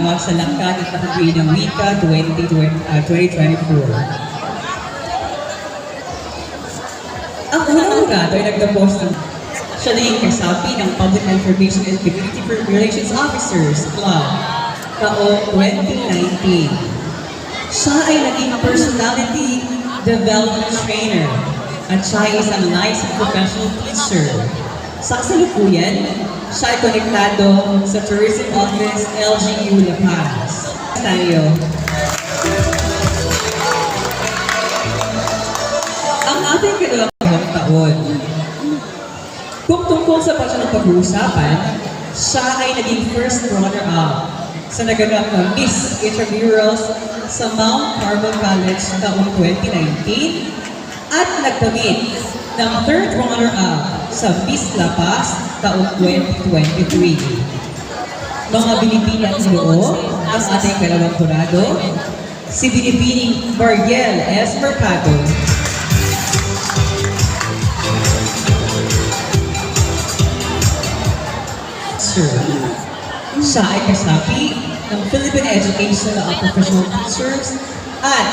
kasama sa Langkat at Nakagri ng Wika 2024. Ang unang jurado ay nagdapos ng siya naging kasapi ng Public Information and Community Relations Officers Club taong 2019. Siya ay naging personality development trainer at siya ay isang licensed professional teacher. Sa kasalukuyan, siya ay konektado sa Tourism Office LGU La Paz. Tayo. Ang ating kalawang taon. Kung tungkol sa pag-uusapan, siya ay naging first runner-up sa naganap ng Miss Intramurals sa Mount Carmel College taong 2019 at nagdamit ng third runner-up sa Miss La Paz taong 2023. Mga binibining noo ang ating kalawang jurado, si Binibining Mariel S. Mercado. Siya ay kasapi ng Philippine Education of Professional Teachers at